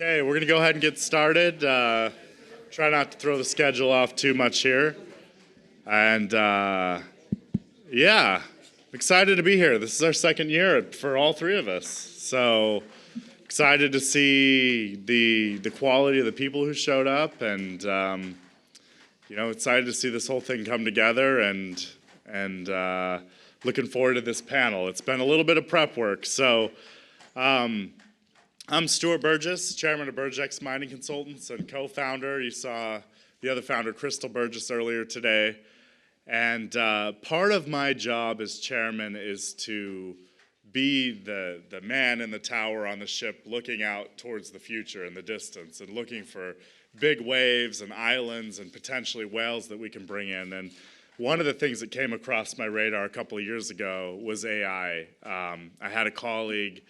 Okay, we're going to go ahead and get started. Try not to throw the schedule off too much here. And yeah, excited to be here. This is our second year for all three of us. So excited to see the quality of the people who showed up, and excited to see this whole thing come together, and looking forward to this panel. It's been a little bit of prep work. So I'm Stuart Burgess, chairman of Burgess Mining Consultants and co-founder. You saw the other founder, Crystal Burgess, earlier today. And part of my job as chairman is to be the man in the tower on the ship looking out towards the future in the distance and looking for big waves and islands and potentially whales that we can bring in. And one of the things that came across my radar a couple of years ago was AI. I had a colleague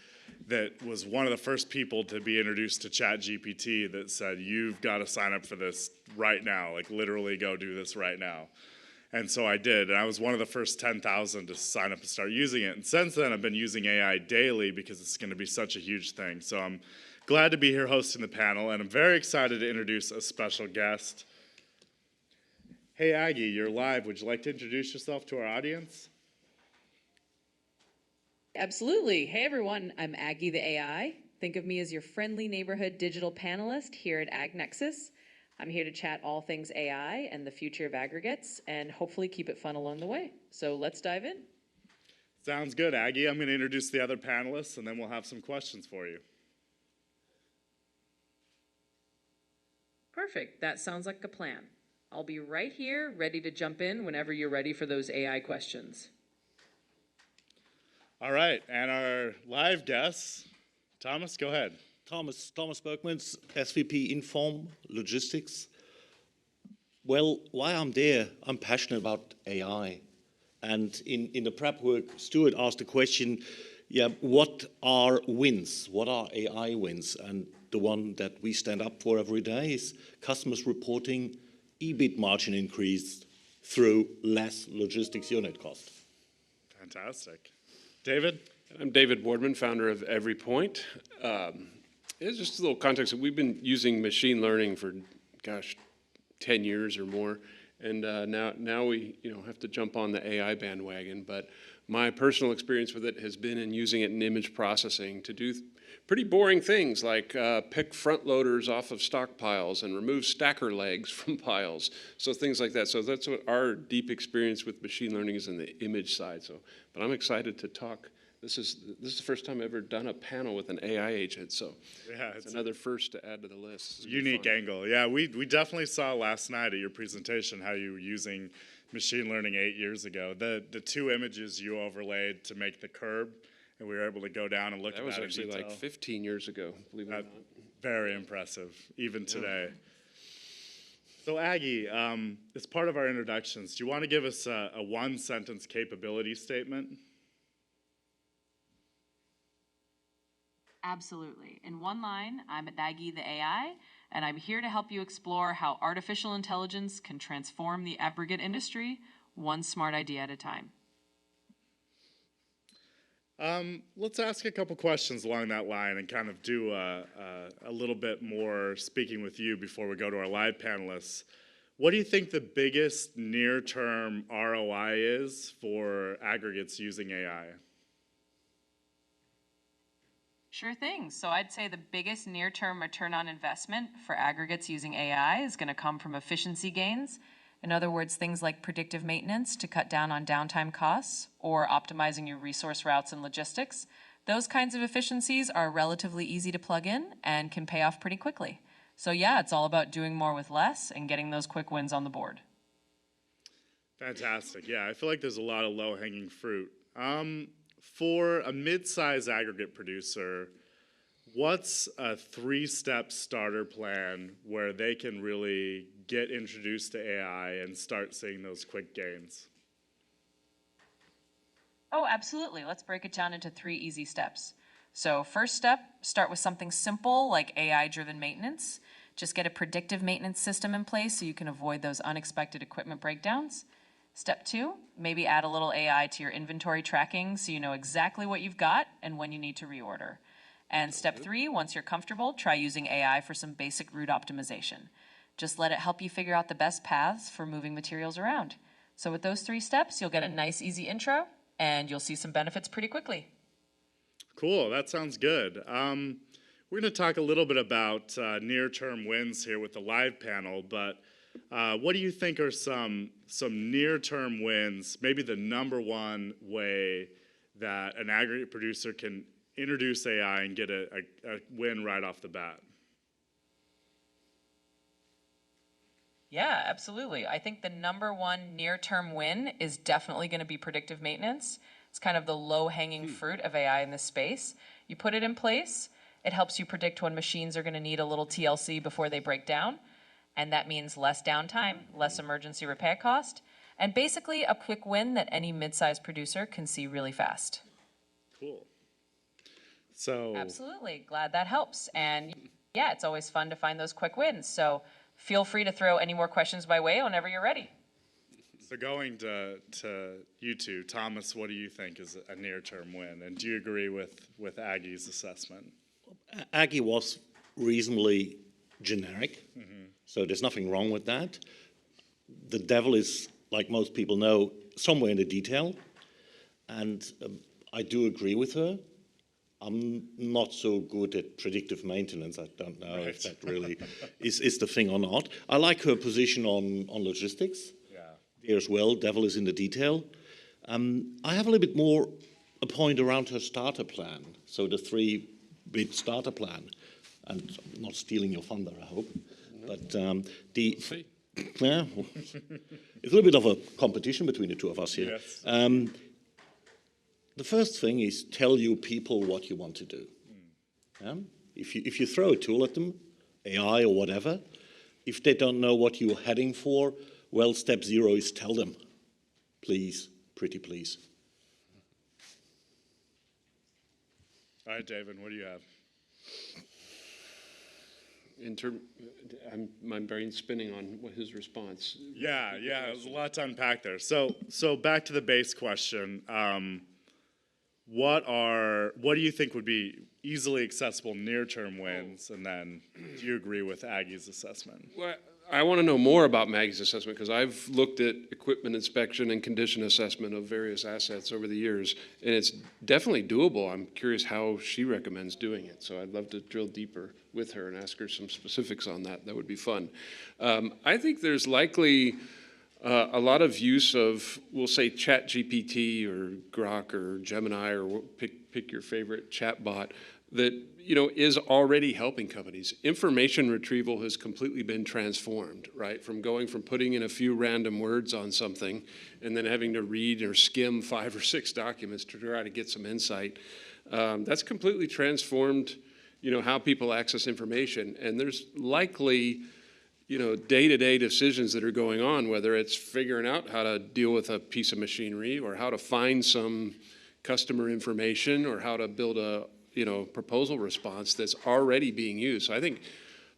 that was one of the first people to be introduced to ChatGPT that said, you've got to sign up for this right now, like literally go do this right now. And so I did, and I was one of the first 10,000 to sign up and start using it. And since then, I've been using AI daily because it's going to be such a huge thing. So I'm glad to be here hosting the panel, and I'm very excited to introduce a special guest. Hey, Aggie, you're live. Would you like to introduce yourself to our audience? Absolutely. Hey, everyone. I'm Aggie the AI. Think of me as your friendly neighborhood digital panelist here at AggNexus. I'm here to chat all things AI and the future of aggregates, and hopefully keep it fun along the way. So let's dive in. Sounds good, Aggie. I'm going to introduce the other panelists, and then we'll have some questions for you. Perfect. That sounds like a plan. I'll be right here, ready to jump in whenever you're ready for those AI questions. All right, and our live guests, Thomas, go ahead. Thomas Bergmans, SVP Inform Logistics. Well, while I'm there, I'm passionate about AI. And in the prep work, Stuart asked the question, what are wins? What are AI wins? And the one that we stand up for every day is customers reporting EBIT margin increase through less logistics unit cost. Fantastic. David? I'm David Boardman, founder of EveryPoint. It's just a little context. We've been using machine learning for, 10 years or more, and now we have to jump on the AI bandwagon. But my personal experience with it has been in using it in image processing to do pretty boring things like pick front loaders off of stockpiles and remove stacker legs from piles. So things like that. So that's what our deep experience with machine learning is in the image side. But I'm excited to talk. This is the first time I've ever done a panel with an AI agent. So yeah, it's another first to add to the list. Unique angle. Yeah, we definitely saw last night at your presentation how you were using machine learning 8 years ago. The two images you overlaid to make the curb, and we were able to go down and look at that in detail. That was actually like 15 years ago, believe it or not. Very impressive, even today. So Aggie, as part of our introductions, do you want to give us a one-sentence capability statement? Absolutely. In one line, I'm Aggie the AI, and I'm here to help you explore how artificial intelligence can transform the aggregate industry, one smart idea at a time. Let's ask a couple questions along that line and kind of do a little bit more speaking with you before we go to our live panelists. What do you think the biggest near-term ROI is for aggregates using AI? Sure thing. So I'd say the biggest near-term return on investment for aggregates using AI is going to come from efficiency gains. In other words, things like predictive maintenance to cut down on downtime costs or optimizing your resource routes and logistics. Those kinds of efficiencies are relatively easy to plug in and can pay off pretty quickly. So yeah, it's all about doing more with less and getting those quick wins on the board. Fantastic. Yeah, I feel like there's a lot of low-hanging fruit. For a mid-size aggregate producer, what's a 3-step starter plan where they can really get introduced to AI and start seeing those quick gains? Oh, absolutely. Let's break it down into 3 easy steps. So first step, start with something simple like AI-driven maintenance. Just get a predictive maintenance system in place so you can avoid those unexpected equipment breakdowns. Step 2, maybe add a little AI to your inventory tracking so you know exactly what you've got and when you need to reorder. And step 3, once you're comfortable, try using AI for some basic route optimization. Just let it help you figure out the best paths for moving materials around. So with those 3 steps, you'll get a nice, easy intro, and you'll see some benefits pretty quickly. Cool, that sounds good. We're going to talk a little bit about near-term wins here with the live panel, but what do you think are some near-term wins, maybe the number one way that an aggregate producer can introduce AI and get a win right off the bat? Yeah, absolutely. I think the number one near-term win is definitely going to be predictive maintenance. It's kind of the low-hanging fruit of AI in this space. You put it in place, it helps you predict when machines are going to need a little TLC before they break down, and that means less downtime, less emergency repair cost, and basically a quick win that any mid-sized producer can see really fast. Cool. So Absolutely, glad that helps. And yeah, it's always fun to find those quick wins. So feel free to throw any more questions my way whenever you're ready. So going to you two, Thomas, what do you think is a near-term win? And do you agree with Aggie's assessment? Aggie was reasonably generic, so there's nothing wrong with that. The devil is, like most people know, somewhere in the detail, and I do agree with her. I'm not so good at predictive maintenance. I don't know if that really is the thing or not. I like her position on logistics. Yeah. There as well, devil is in the detail. I have a little bit more a point around her starter plan, so the 3-bit starter plan. And I'm not stealing your thunder, I hope. No. But yeah, it's a little bit of a competition between the two of us here. Yes. The first thing is tell you people what you want to do. Yeah? If you throw a tool at them, AI or whatever, if they don't know what you're heading for, well, step 0 is tell them. Please, pretty please. All right, David, what do you have? My brain's spinning on his response. Yeah, there's a lot to unpack there. So back to the base question. What do you think would be easily accessible near-term wins? And then do you agree with Aggie's assessment? Well, I want to know more about Maggie's assessment because I've looked at equipment inspection and condition assessment of various assets over the years, and it's definitely doable. I'm curious how she recommends doing it, so I'd love to drill deeper with her and ask her some specifics on that. That would be fun. I think there's likely a lot of use of, we'll say, ChatGPT or Grok or Gemini or pick your favorite chatbot that is already helping companies. Information retrieval has completely been transformed, right? From putting in a few random words on something and then having to read or skim 5 or 6 documents to try to get some insight. That's completely transformed, how people access information. And there's likely day-to-day decisions that are going on, whether it's figuring out how to deal with a piece of machinery or how to find some customer information or how to build a proposal response that's already being used. So I think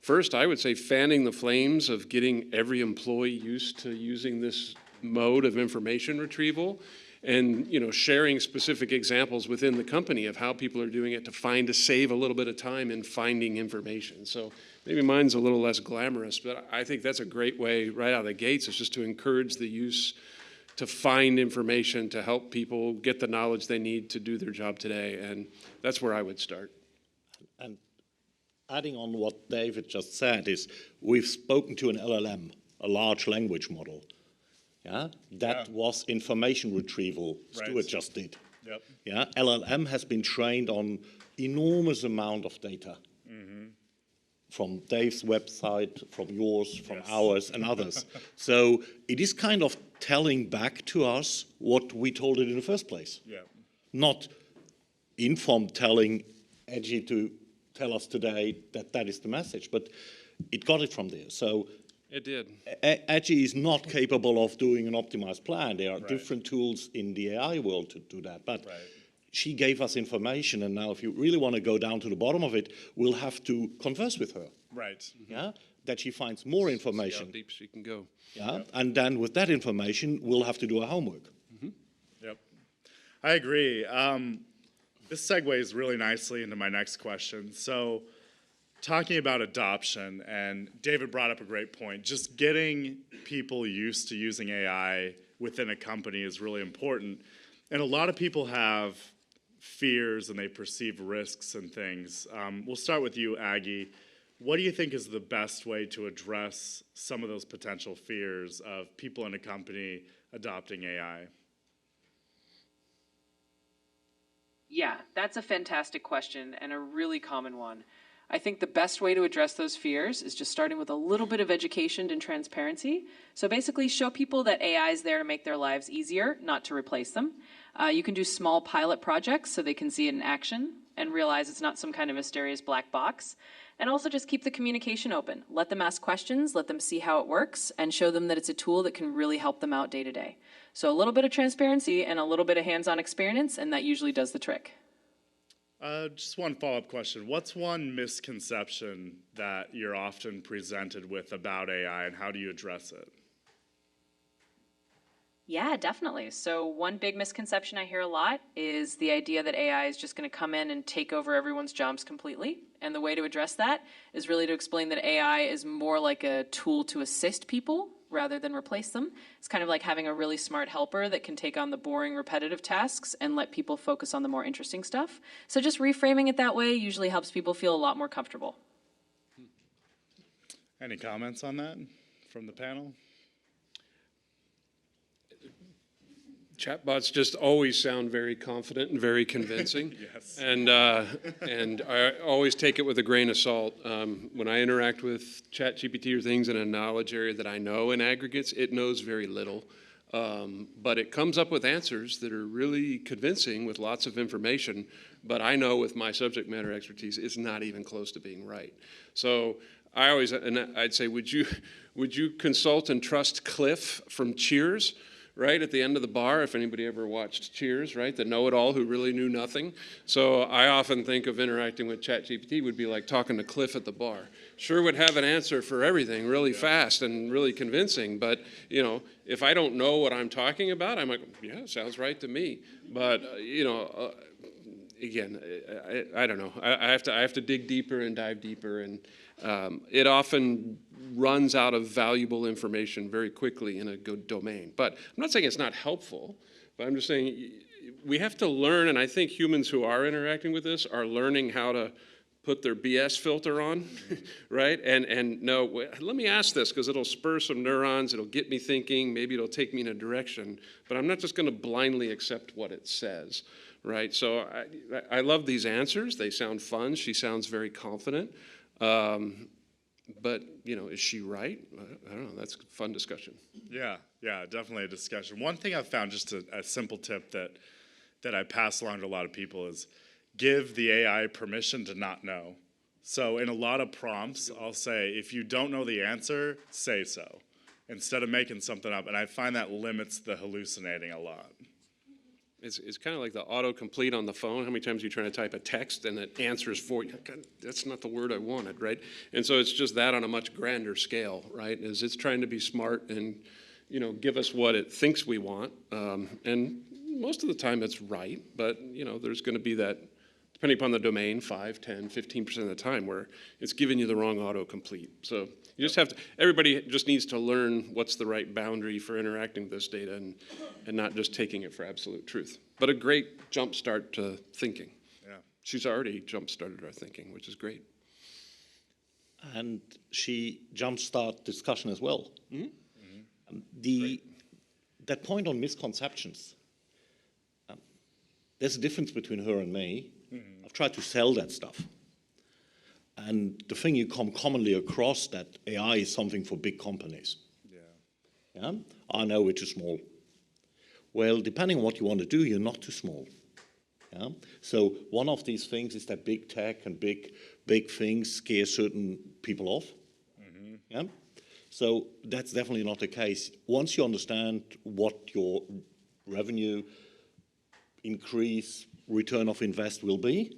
first I would say fanning the flames of getting every employee used to using this mode of information retrieval and sharing specific examples within the company of how people are doing it to save a little bit of time in finding information. So maybe mine's a little less glamorous, but I think that's a great way right out of the gates is just to encourage the use to find information to help people get the knowledge they need to do their job today. And that's where I would start. And adding on what David just said is we've spoken to an LLM, a large language model. Yeah, that was information retrieval Stuart just did. Yep. Yeah, LLM has been trained on enormous amount of data. From Dave's website, from yours, from ours, and others. So it is kind of telling back to us what we told it in the first place. Yeah. Not Inform telling Aggie to tell us today that that is the message, but it got it from there. So it did. Aggie is not capable of doing an optimized plan. There are different tools in the AI world to do that, but she gave us information, and now if you really want to go down to the bottom of it, we'll have to converse with her. Right. Yeah, that she finds more information. See how deep she can go. Yeah, and then with that information, we'll have to do our homework. Yep. I agree. This segues really nicely into my next question. So, talking about adoption, and David brought up a great point, just getting people used to using AI within a company is really important. And a lot of people have fears and they perceive risks and things. We'll start with you, Aggie. What do you think is the best way to address some of those potential fears of people in a company adopting AI? Yeah, that's a fantastic question and a really common one. I think the best way to address those fears is just starting with a little bit of education and transparency. So basically show people that AI is there to make their lives easier, not to replace them. You can do small pilot projects so they can see it in action and realize it's not some kind of mysterious black box. And also just keep the communication open. Let them ask questions, let them see how it works, and show them that it's a tool that can really help them out day to day. So a little bit of transparency and a little bit of hands-on experience, and that usually does the trick. Just one follow-up question. What's one misconception that you're often presented with about AI, and how do you address it? Yeah, definitely. So one big misconception I hear a lot is the idea that AI is just going to come in and take over everyone's jobs completely. And the way to address that is really to explain that AI is more like a tool to assist people rather than replace them. It's kind of like having a really smart helper that can take on the boring, repetitive tasks and let people focus on the more interesting stuff. So just reframing it that way usually helps people feel a lot more comfortable. Any comments on that from the panel? Chatbots just always sound very confident and very convincing. Yes. And I always take it with a grain of salt. When I interact with ChatGPT or things in a knowledge area that I know in aggregates, it knows very little. But it comes up with answers that are really convincing with lots of information. But I know with my subject matter expertise, it's not even close to being right. So I'd say, would you consult and trust Cliff from Cheers? Right at the end of the bar, if anybody ever watched Cheers, right? The know-it-all who really knew nothing. So I often think of interacting with ChatGPT would be like talking to Cliff at the bar. Sure would have an answer for everything really fast and really convincing, but if I don't know what I'm talking about, I'm like, yeah, sounds right to me. But again, I don't know. I have to dig deeper and dive deeper, and it often runs out of valuable information very quickly in a good domain. But I'm not saying it's not helpful, but I'm just saying we have to learn, and I think humans who are interacting with this are learning how to put their BS filter on, right? And no, let me ask this because it'll spur some neurons, it'll get me thinking, maybe it'll take me in a direction, but I'm not just going to blindly accept what it says, right? So I love these answers. They sound fun. She sounds very confident. But, is she right? I don't know. That's a fun discussion. Yeah, definitely a discussion. One thing I've found, just a simple tip that I pass along to a lot of people is give the AI permission to not know. So in a lot of prompts, I'll say, if you don't know the answer, say so, instead of making something up. And I find that limits the hallucinating a lot. It's kind of like the autocomplete on the phone. How many times are you trying to type a text and it answers for you? God, that's not the word I wanted, right? And so it's just that on a much grander scale, right? It's trying to be smart and, give us what it thinks we want. And most of the time it's right, but, there's going to be that, depending upon the domain, 5, 10, 15% of the time where it's giving you the wrong autocomplete. So you just have to, everybody just needs to learn what's the right boundary for interacting with this data and not just taking it for absolute truth. But a great jump start to thinking. Yeah. She's already jump started our thinking, which is great. And she jumpstart discussion as well. Mm-hmm. That point on misconceptions, there's a difference between her and me. Mm-hmm. I've tried to sell that stuff. And the thing you come commonly across that AI is something for big companies. Yeah? I know we're too small. Well, depending on what you want to do, you're not too small. Yeah? So one of these things is that big tech and big things scare certain people off. Mm-hmm. Yeah? So that's definitely not the case. Once you understand what your revenue increase, return of invest will be,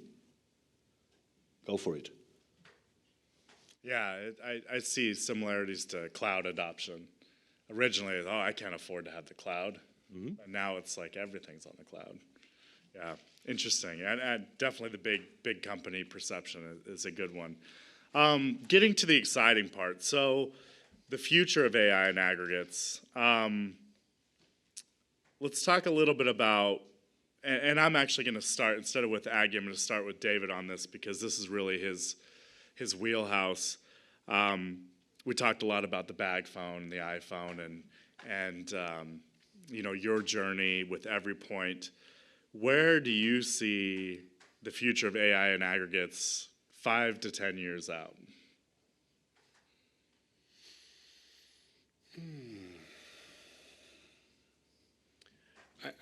go for it. Yeah, I see similarities to cloud adoption. Originally, I can't afford to have the cloud. Mm-hmm. And now it's like everything's on the cloud. Yeah, interesting. And definitely the big company perception is a good one. Getting to the exciting part. So the future of AI and aggregates. Let's talk a little bit about, and I'm actually going to start, instead of with Aggie, I'm going to start with David on this because this is really his wheelhouse. We talked a lot about the bag phone, the iPhone, and you know, your journey with every point. Where do you see the future of AI and aggregates 5 to 10 years out?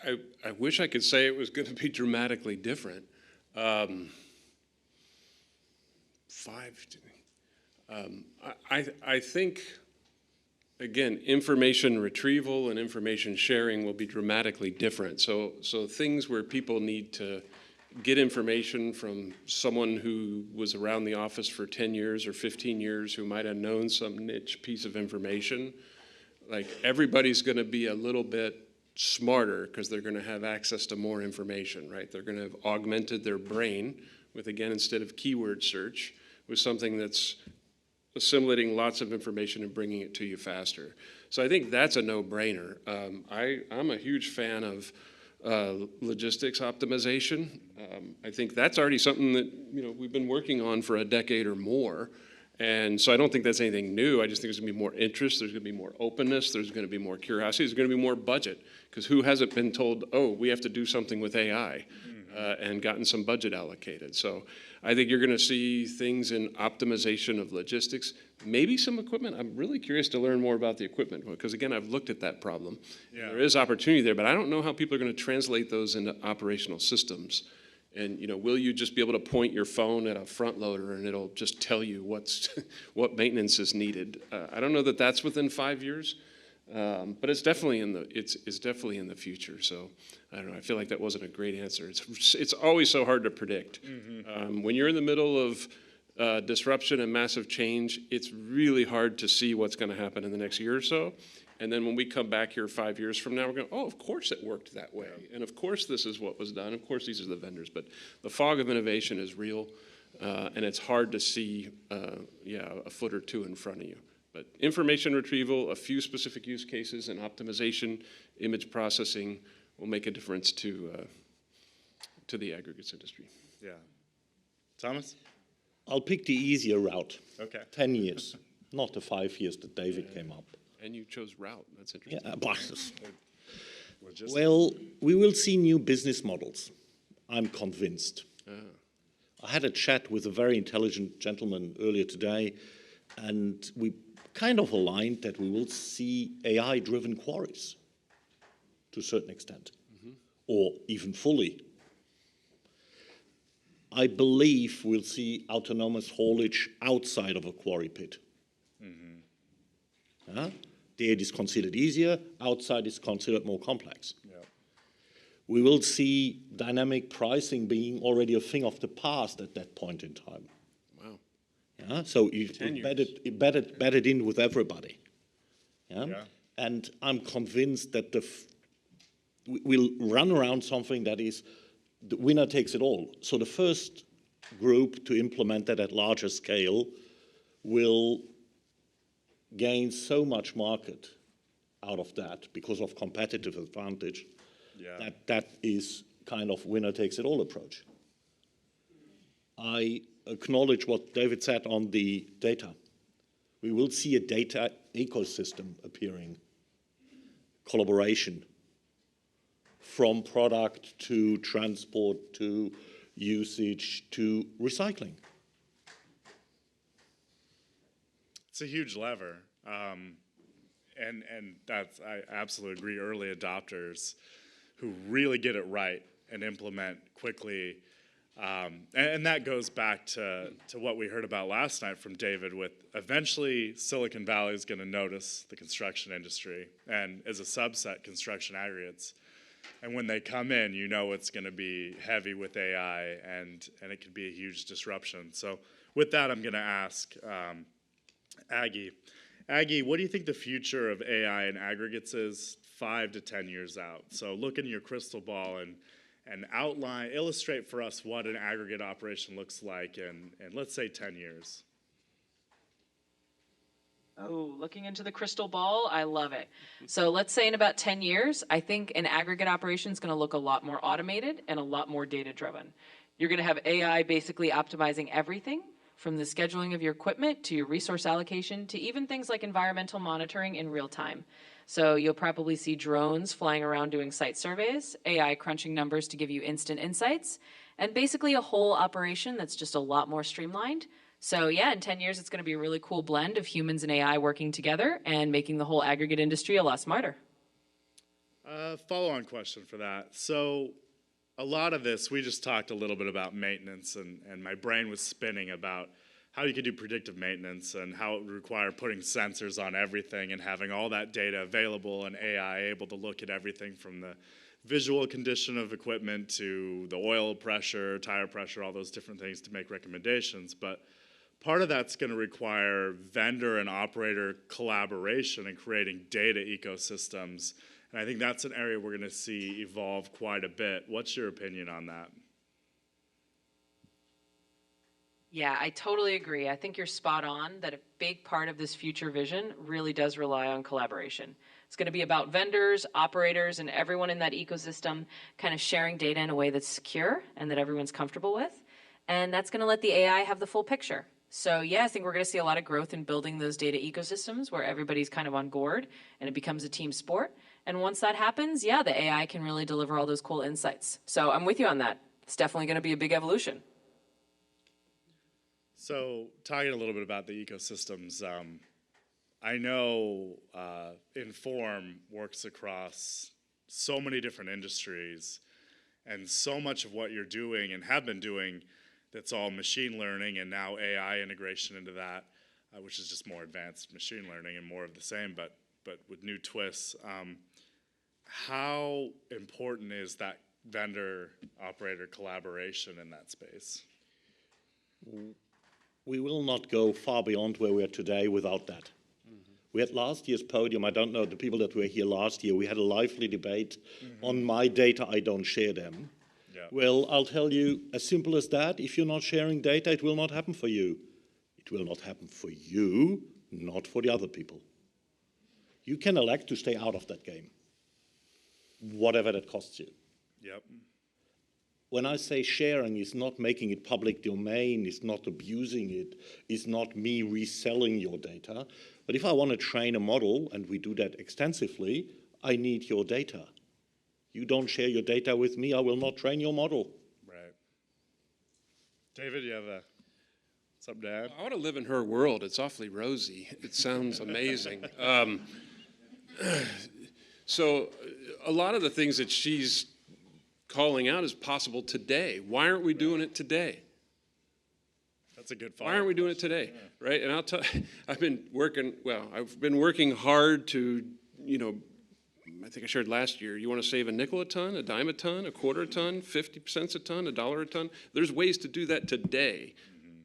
I wish I could say it was going to be dramatically different. I think, again, information retrieval and information sharing will be dramatically different. So things where people need to get information from someone who was around the office for 10 years or 15 years who might have known some niche piece of information, like everybody's going to be a little bit smarter because they're going to have access to more information, right? They're going to have augmented their brain with, again, instead of keyword search, with something that's assimilating lots of information and bringing it to you faster. So I think that's a no-brainer. I'm a huge fan of logistics optimization. I think that's already something that, you know, we've been working on for a decade or more. And so I don't think that's anything new. I just think there's going to be more interest, there's going to be more openness, there's going to be more curiosity, there's going to be more budget. Because who hasn't been told, oh, we have to do something with AI and gotten some budget allocated? So I think you're going to see things in optimization of logistics, maybe some equipment. I'm really curious to learn more about the equipment because, again, I've looked at that problem. Yeah. There is opportunity there, but I don't know how people are going to translate those into operational systems. And, you know, will you just be able to point your phone at a front loader and it'll just tell you what maintenance is needed? I don't know that that's within 5 years, but it's definitely in the future. So I don't know. I feel like that wasn't a great answer. It's always so hard to predict. When you're in the middle of disruption and massive change, it's really hard to see what's going to happen in the next year or so. And then when we come back here 5 years from now, we're going, oh, of course it worked that way. And of course this is what was done. Of course these are the vendors. But the fog of innovation is real, and it's hard to see, a foot or two in front of you. But information retrieval, a few specific use cases, and optimization, image processing will make a difference to the aggregates industry. Yeah. Thomas? I'll pick the easier route. Okay. 10 years, not the 5 years that David came up. And you chose route. That's interesting. Yeah, well, we will see new business models. I'm convinced. I had a chat with a very intelligent gentleman earlier today, and we kind of aligned that we will see AI-driven quarries to a certain extent, or even fully. I believe we'll see autonomous haulage outside of a quarry pit. There it is considered easier, outside is considered more complex. Yep. We will see dynamic pricing being already a thing of the past at that point in time. Wow. Yeah, so you bet it in with everybody. Yeah? Yeah. And I'm convinced that we'll run around something that is the winner takes it all. So the first group to implement that at larger scale will gain so much market out of that because of competitive advantage, that is kind of winner takes it all approach. I acknowledge what David said on the data. We will see a data ecosystem appearing, collaboration, from product to transport to usage to recycling. It's a huge lever, and I absolutely agree. Early adopters who really get it right and implement quickly, and that goes back to what we heard about last night from David. With eventually Silicon Valley is going to notice the construction industry, and as a subset, construction aggregates. And when they come in, you know it's going to be heavy with AI, and it could be a huge disruption. So with that, I'm going to ask. Aggie, what do you think the future of AI and aggregates is 5 to 10 years out? So look into your crystal ball and illustrate for us what an aggregate operation looks like in let's say 10 years? Oh, looking into the crystal ball, I love it. So let's say in about 10 years, I think an aggregate operation is going to look a lot more automated and a lot more data driven. You're going to have AI basically optimizing everything from the scheduling of your equipment to your resource allocation to even things like environmental monitoring in real time. So you'll probably see drones flying around doing site surveys, AI crunching numbers to give you instant insights, and basically a whole operation that's just a lot more streamlined. So yeah, in 10 years, it's going to be a really cool blend of humans and AI working together and making the whole aggregate industry a lot smarter. Follow-on question for that. So a lot of this, we just talked a little bit about maintenance, and my brain was spinning about how you could do predictive maintenance and how it would require putting sensors on everything and having all that data available and AI able to look at everything from the visual condition of equipment to the oil pressure, tire pressure, all those different things to make recommendations. But part of that's going to require vendor and operator collaboration and creating data ecosystems. And I think that's an area we're going to see evolve quite a bit. What's your opinion on that? Yeah, I totally agree. I think you're spot on that a big part of this future vision really does rely on collaboration. It's going to be about vendors, operators, and everyone in that ecosystem kind of sharing data in a way that's secure and that everyone's comfortable with. And that's going to let the AI have the full picture. So yeah, I think we're going to see a lot of growth in building those data ecosystems where everybody's kind of on board and it becomes a team sport. And once that happens, yeah, the AI can really deliver all those cool insights. So I'm with you on that. It's definitely going to be a big evolution. So talking a little bit about the ecosystems, I know Inform works across so many different industries, and so much of what you're doing and have been doing that's all machine learning and now AI integration into that, which is just more advanced machine learning and more of the same, but with new twists. How important is that vendor-operator collaboration in that space? We will not go far beyond where we are today without that. We had last year's podium, I don't know, the people that were here last year, we had a lively debate on my data, I don't share them. Yeah. Well, I'll tell you, as simple as that, if you're not sharing data, it will not happen for you. It will not happen for you, not for the other people. You can elect to stay out of that game, whatever that costs you. Yep. When I say sharing, is not making it public domain, is not abusing it, is not me reselling your data. But if I want to train a model, and we do that extensively, I need your data. You don't share your data with me, I will not train your model. Right. David, you have something to add? I want to live in her world. It's awfully rosy. It sounds amazing. So a lot of the things that she's calling out is possible today. Why aren't we doing it today? That's a good Why aren't we doing it today? Yeah. Right? And I'll tell you, I've been working hard to, I think I shared last year, you want to save a nickel a ton, a dime a ton, a quarter a ton, 50 cents a ton, $1 a ton. There's ways to do that today.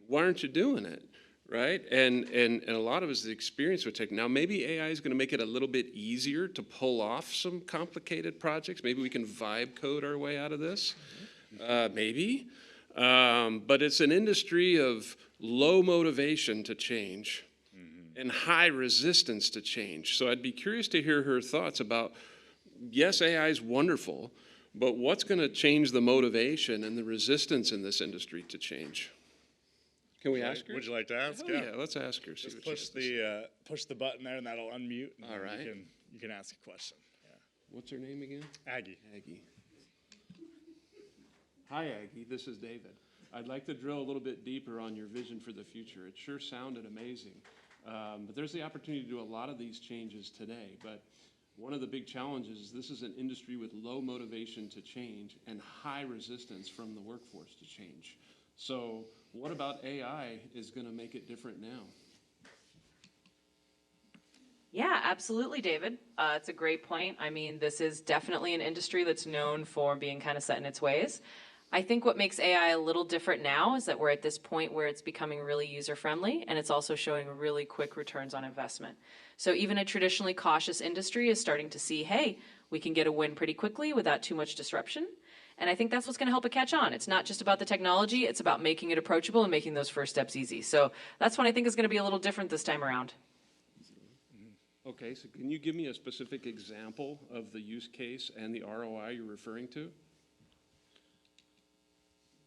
Why aren't you doing it? Right? And a lot of it is the experience with tech. Now, maybe AI is going to make it a little bit easier to pull off some complicated projects. Maybe we can vibe code our way out of this. Maybe. But it's an industry of low motivation to change and high resistance to change. So I'd be curious to hear her thoughts about, yes, AI is wonderful, but what's going to change the motivation and the resistance in this industry to change? Can we ask her? Would you like to ask? Oh, yeah, let's ask her. Just push the button there, and that'll unmute. And all right. You can ask a question. Yeah. What's her name again? Aggie. Aggie. Hi, Aggie. This is David. I'd like to drill a little bit deeper on your vision for the future. It sure sounded amazing. But there's the opportunity to do a lot of these changes today. But one of the big challenges is this is an industry with low motivation to change and high resistance from the workforce to change. So what about AI is going to make it different now? Yeah, absolutely, David. It's a great point. I mean, this is definitely an industry that's known for being kind of set in its ways. I think what makes AI a little different now is that we're at this point where it's becoming really user-friendly, and it's also showing really quick returns on investment. So even a traditionally cautious industry is starting to see, hey, we can get a win pretty quickly without too much disruption. And I think that's what's going to help it catch on. It's not just about the technology, it's about making it approachable and making those first steps easy. So that's what I think is going to be a little different this time around. Okay, so can you give me a specific example of the use case and the ROI you're referring to?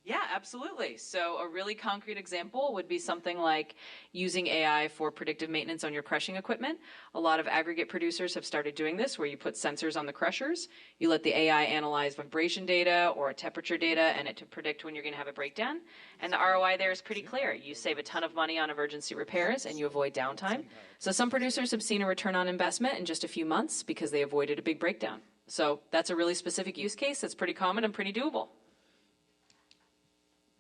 Yeah, absolutely. So a really concrete example would be something like using AI for predictive maintenance on your crushing equipment. A lot of aggregate producers have started doing this, where you put sensors on the crushers, you let the AI analyze vibration data or temperature data and it to predict when you're going to have a breakdown. And the ROI there is pretty clear. You save a ton of money on emergency repairs and you avoid downtime. So some producers have seen a return on investment in just a few months because they avoided a big breakdown. So that's a really specific use case that's pretty common and pretty doable.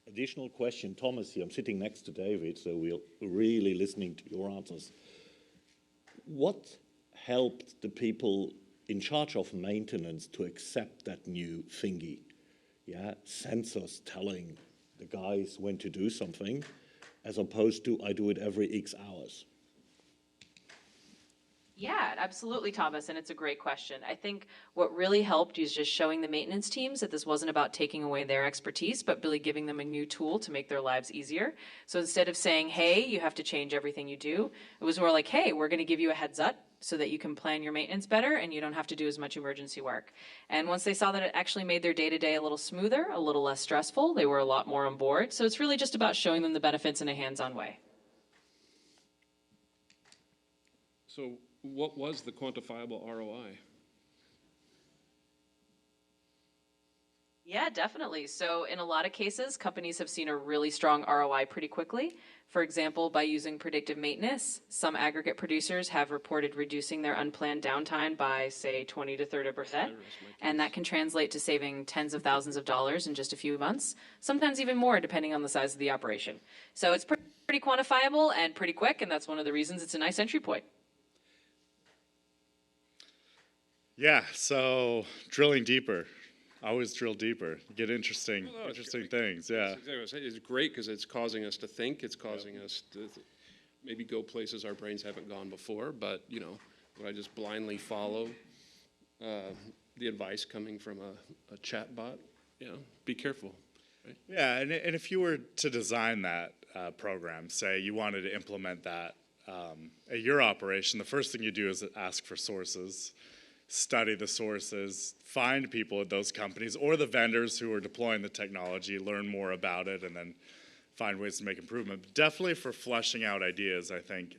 Additional question, Thomas here. I'm sitting next to David, so we're really listening to your answers. What helped the people in charge of maintenance to accept that new thingy? Yeah, sensors telling the guys when to do something, as opposed to I do it every X hours. Yeah, absolutely, Thomas, and it's a great question. I think what really helped is just showing the maintenance teams that this wasn't about taking away their expertise, but really giving them a new tool to make their lives easier. So instead of saying, hey, you have to change everything you do, it was more like, hey, we're going to give you a heads up so that you can plan your maintenance better and you don't have to do as much emergency work. And once they saw that it actually made their day-to-day a little smoother, a little less stressful, they were a lot more on board. So it's really just about showing them the benefits in a hands-on way. So what was the quantifiable ROI? Yeah, definitely. So in a lot of cases, companies have seen a really strong ROI pretty quickly. For example, by using predictive maintenance, some aggregate producers have reported reducing their unplanned downtime by, say, 20 to 30%. And that can translate to saving tens of thousands of dollars in just a few months, sometimes even more depending on the size of the operation. So it's pretty quantifiable and pretty quick, and that's one of the reasons it's a nice entry point. Yeah, so drilling deeper. Always drill deeper. Get interesting things, yeah. That's exactly what I said. It's great because it's causing us to think. It's causing us to maybe go places our brains haven't gone before. But, you know, would I just blindly follow the advice coming from a chat bot? You know, be careful. Right? Yeah, and if you were to design that program, say you wanted to implement that at your operation, the first thing you do is ask for sources. Study the sources, find people at those companies or the vendors who are deploying the technology, learn more about it, and then find ways to make improvement. But definitely for fleshing out ideas, I think.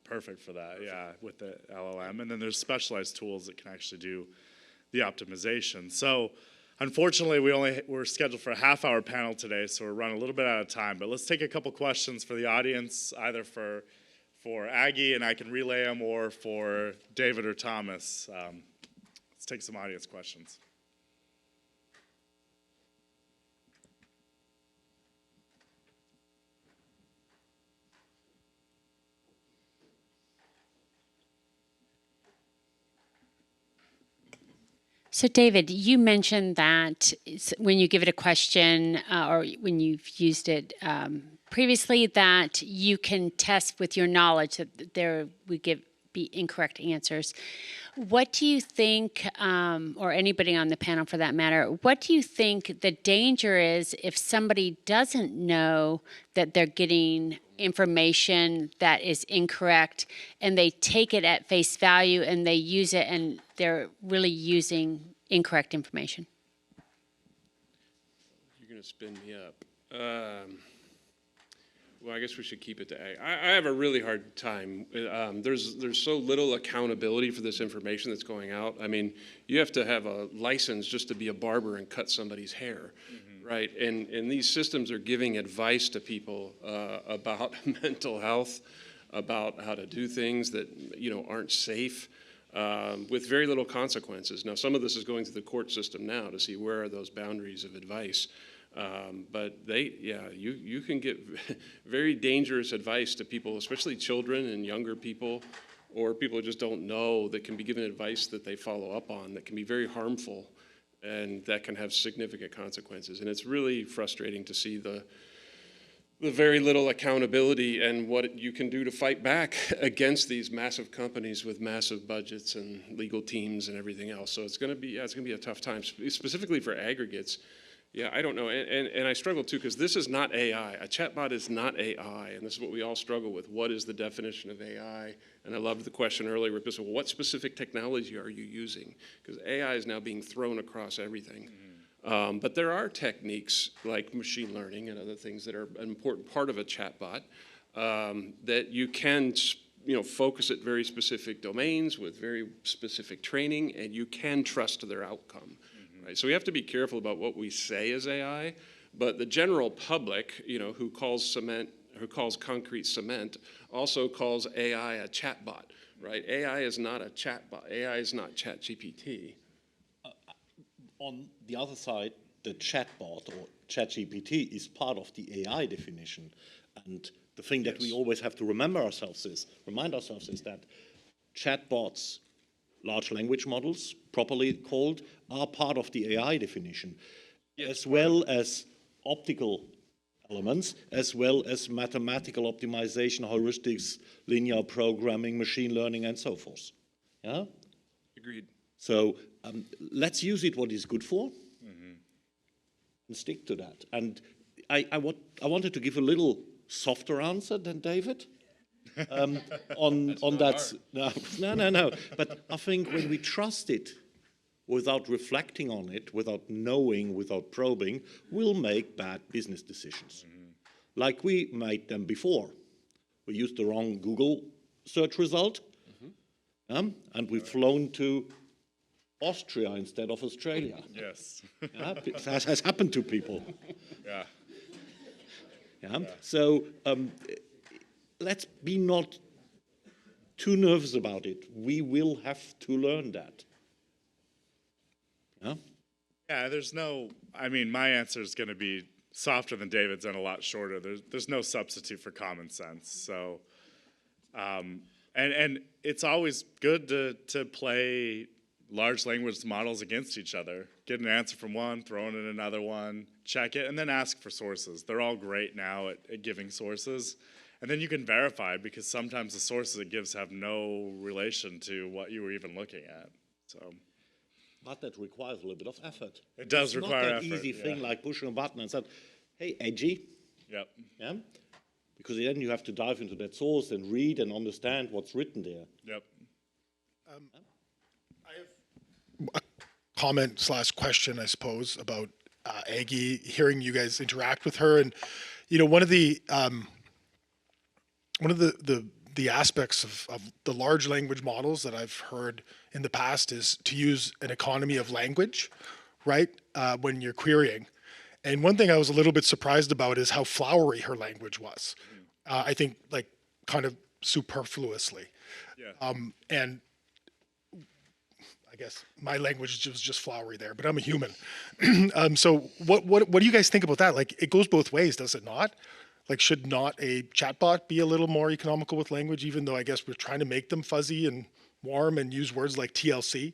Perfect for that, yeah, with the LLM. And then there's specialized tools that can actually do the optimization. So unfortunately, we're scheduled for a half-hour panel today, so we're running a little bit out of time. But let's take a couple questions for the audience, either for Aggie, and I can relay them, or for David or Thomas. Let's take some audience questions. So David, you mentioned that when you give it a question or when you've used it previously, that you can test with your knowledge that there would be incorrect answers. What do you think, or anybody on the panel for that matter, what do you think the danger is if somebody doesn't know that they're getting information that is incorrect and they take it at face value and they use it and they're really using incorrect information? You're going to spin me up. Well, I guess we should keep it to A. I have a really hard time. There's so little accountability for this information that's going out. I mean, you have to have a license just to be a barber and cut somebody's hair, right? And these systems are giving advice to people about mental health, about how to do things that, you know, aren't safe, with very little consequences. Now, some of this is going through the court system now to see where are those boundaries of advice. But you can get very dangerous advice to people, especially children and younger people, or people who just don't know, that can be given advice that they follow up on that can be very harmful and that can have significant consequences. And it's really frustrating to see the very little accountability and what you can do to fight back against these massive companies with massive budgets and legal teams and everything else. So it's going to be, yeah, it's going to be a tough time, specifically for aggregates. Yeah, I don't know, and I struggle too, because this is not AI. A chatbot is not AI, and this is what we all struggle with. What is the definition of AI? And I loved the question earlier, where people said, well, what specific technology are you using? Because AI is now being thrown across everything. But there are techniques like machine learning and other things that are an important part of a chatbot that you can, focus at very specific domains with very specific training, and you can trust their outcome. Right? So we have to be careful about what we say is AI, but the general public, who calls concrete cement, also calls AI a chatbot. Right? AI is not a chatbot. AI is not ChatGPT. On the other side, the chatbot or ChatGPT is part of the AI definition. And the thing that we always have to remind ourselves is that chatbots, large language models, properly called, are part of the AI definition, as well as optical elements, as well as mathematical optimization, heuristics, linear programming, machine learning, and so forth. Yeah? Agreed. So let's use it what it's good for and stick to that. And I wanted to give a little softer answer than David on that. No. But I think when we trust it without reflecting on it, without knowing, without probing, we'll make bad business decisions. Like we made them before. We used the wrong Google search result, and we've flown to Austria instead of Australia. Yes. That has happened to people. Yeah. Yeah. So let's be not too nervous about it. We will have to learn that. Yeah. Yeah, my answer is going to be softer than David's and a lot shorter. There's no substitute for common sense. So, and it's always good to play large language models against each other. Get an answer from one, throw in another one, check it, and then ask for sources. They're all great now at giving sources. And then you can verify, because sometimes the sources it gives have no relation to what you were even looking at. So. But that requires a little bit of effort. It does require effort. It's not that easy thing like pushing a button and saying, hey, Aggie. Yep. Yeah? Because then you have to dive into that source and read and understand what's written there. Yep. A comment/question, I suppose, about Aggie. Hearing you guys interact with her, and one of the aspects of the large language models that I've heard in the past is to use an economy of language, right? When you're querying, and one thing I was a little bit surprised about is how flowery her language was. I think like kind of superfluously, and I guess my language was just flowery there, but I'm a human. So what do you guys think about that? Like, it goes both ways, does it not? Like, should not a chatbot be a little more economical with language, even though I guess we're trying to make them fuzzy and warm and use words like TLC,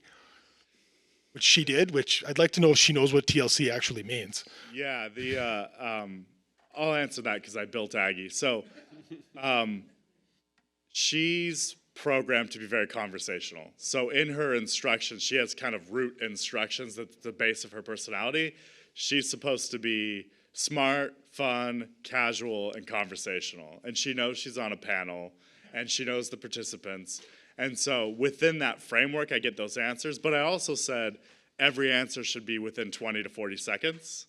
which she did, which I'd like to know if she knows what TLC actually means. Yeah, I'll answer that because I built Aggie. So she's programmed to be very conversational. So in her instructions, she has kind of root instructions that's the base of her personality. She's supposed to be smart, fun, casual, and conversational. And she knows she's on a panel, and she knows the participants. And so within that framework, I get those answers. But I also said every answer should be within 20 to 40 seconds.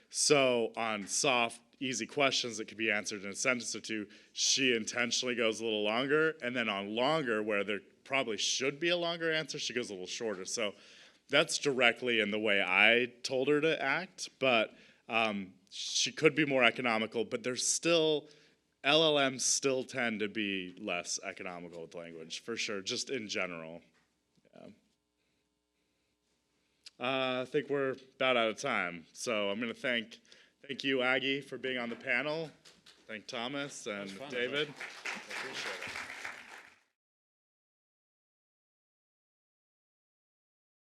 So on soft, easy questions that could be answered in a sentence or two, she intentionally goes a little longer. And then on longer, where there probably should be a longer answer, she goes a little shorter. So that's directly in the way I told her to act. But she could be more economical, but there's still, LLMs still tend to be less economical with language, for sure, just in general. Yeah. I think we're about out of time. So I'm going to thank you, Aggie, for being on the panel. Thank Thomas and David. I appreciate it.